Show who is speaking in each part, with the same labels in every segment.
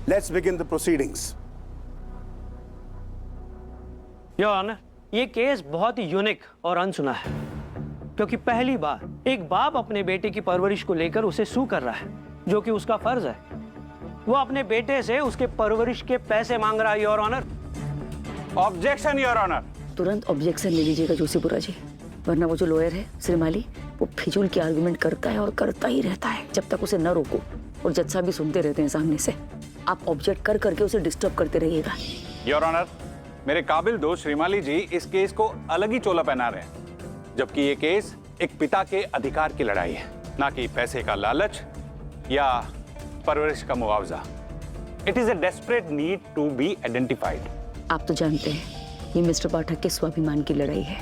Speaker 1: Let's begin the proceedings.
Speaker 2: Your honour, ये case बहुत ही यूनिक और अनसुना है, क्योंकि पहली बार एक बाप अपने बेटे की परवरिश को लेकर उसे सू कर रहा है, जो कि उसका फर्ज है। वो अपने बेटे से उसके परवरिश के पैसे मांग रहा है, your honour.
Speaker 3: Objection your honour.
Speaker 4: तुरंत ऑब्जेक्शन ले लीजिएगा जोशीपुरा जी, वरना वो जो लॉयर है श्रीमाली, वो फिजूल की आर्गुमेंट करता है और करता ही रहता है जब तक उसे न रोको, और जज साहब भी सुनते रहते हैं सामने से। आप ऑब्जेक्ट कर करके उसे डिस्टर्ब करते रहिएगा।
Speaker 3: योर ऑनर, मेरे काबिल दोस्त श्रीमाली जी इस केस को अलग ही चोला पहना रहे हैं, जबकि ये केस एक पिता के अधिकार की लड़ाई है, ना कि पैसे का लालच या परवरिश का मुआवजा। It is a desperate need to be identified. आप
Speaker 4: तो जानते हैं ये मिस्टर पाठक के स्वाभिमान की लड़ाई है,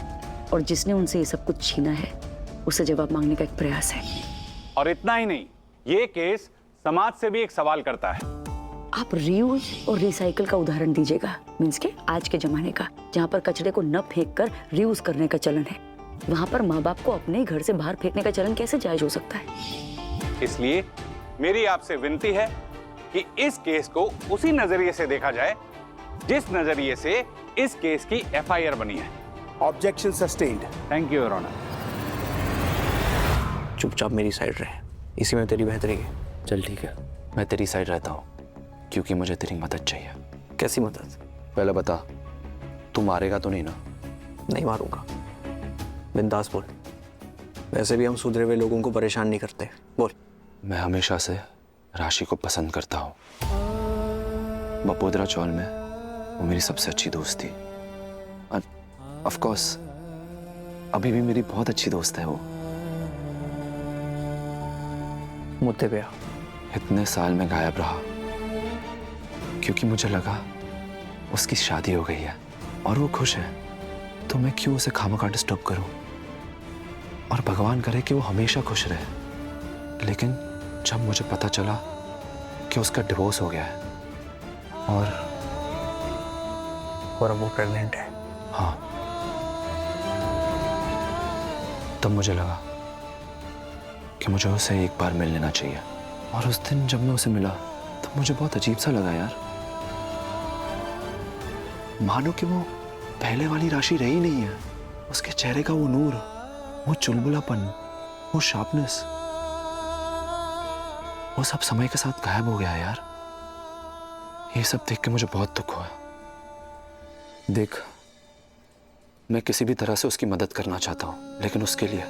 Speaker 4: और जिसने उनसे ये सब कुछ छीना है उसे जवाब मांगने का एक प्रयास है।
Speaker 3: और इतना ही नहीं, ये केस समाज से भी एक सवाल करता है।
Speaker 4: आप रीयूज और रिसाइकल का उदाहरण दीजिएगा, मींस के आज के जमाने का, जहाँ पर कचरे को न फेंक कर रीयूज करने का चलन है, वहाँ पर माँ बाप को अपने घर से बाहर फेंकने का चलन कैसे जायज हो सकता है?
Speaker 3: इसलिए मेरी आपसे विनती है कि इस केस को उसी नजरिए से देखा जाए जिस नजरिए से इस केस की एफआईआर बनी है।
Speaker 1: Objection sustained.
Speaker 3: Thank you your honour.
Speaker 5: चुपचाप मेरी साइड रहे, इसी में तेरी बेहतरी है।
Speaker 6: चल ठीक है, मैं तेरी साइड रहता हूँ, क्योंकि मुझे तेरी मदद चाहिए।
Speaker 5: कैसी मदद?
Speaker 6: पहले बता, तू मारेगा तो नहीं ना?
Speaker 5: नहीं मारूंगा, बिंदास बोल। वैसे भी हम सुधरे हुए लोगों को परेशान नहीं करते, बोल।
Speaker 6: मैं हमेशा से राशि को पसंद करता हूँ। बपोदरा चौल में वो मेरी सबसे अच्छी दोस्त थी, और ऑफ कोर्स अभी भी मेरी बहुत अच्छी दोस्त है वो।
Speaker 5: मुद्दे पे आ।
Speaker 6: इतने साल में गायब रहा क्योंकि मुझे लगा उसकी शादी हो गई है और वो खुश है, तो मैं क्यों उसे खामखा डिस्टर्ब करूं? और भगवान करे कि वो हमेशा खुश रहे। लेकिन जब मुझे पता चला कि उसका डिवोर्स हो गया है और
Speaker 5: अब वो प्रेग्नेंट है।
Speaker 6: हाँ, तब मुझे लगा कि मुझे उसे एक बार मिल लेना चाहिए। और उस दिन जब मैं उसे मिला तो मुझे बहुत अजीब सा लगा यार, मानो कि वो पहले वाली राशि रही नहीं है। उसके चेहरे का वो नूर, वो चुलबुलापन, वो शार्पनेस, वो सब समय के साथ गायब हो गया है यार। ये सब देख के मुझे बहुत दुख हुआ। देख, मैं किसी भी तरह से उसकी मदद करना चाहता हूँ, लेकिन उसके लिए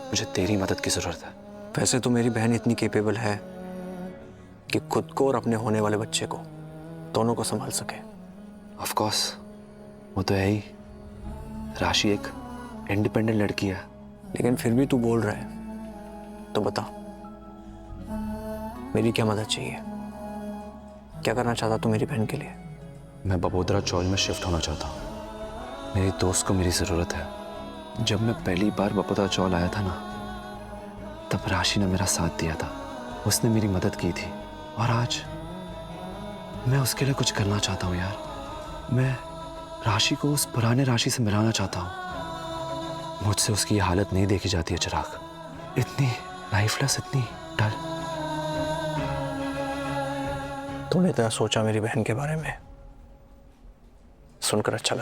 Speaker 6: मुझे तेरी मदद की जरूरत है।
Speaker 5: वैसे तो मेरी बहन इतनी कैपेबल है कि खुद को और अपने होने वाले बच्चे को, दोनों को संभाल सके।
Speaker 6: ऑफ कोर्स, वो तो है ही। राशि एक इंडिपेंडेंट लड़की है।
Speaker 5: लेकिन फिर भी तू बोल रहा है, तो बता मेरी क्या मदद चाहिए? क्या करना चाहता तू मेरी बहन के लिए?
Speaker 6: मैं बपोदरा चौल में शिफ्ट होना चाहता हूँ। मेरी दोस्त को मेरी ज़रूरत है। जब मैं पहली बार बपोदरा चौल आया था ना, तब राशि ने मेरा साथ दिया था, उसने मेरी मदद की थी। और आज मैं उसके लिए कुछ करना चाहता हूँ यार। मैं राशि को उस पुराने राशि से मिलाना चाहता हूँ। मुझसे उसकी ये हालत नहीं देखी जाती है चिराग, इतनी लाइफलेस, इतनी डल।
Speaker 5: तूने इतना सोचा मेरी बहन के बारे में, सुनकर अच्छा लगा।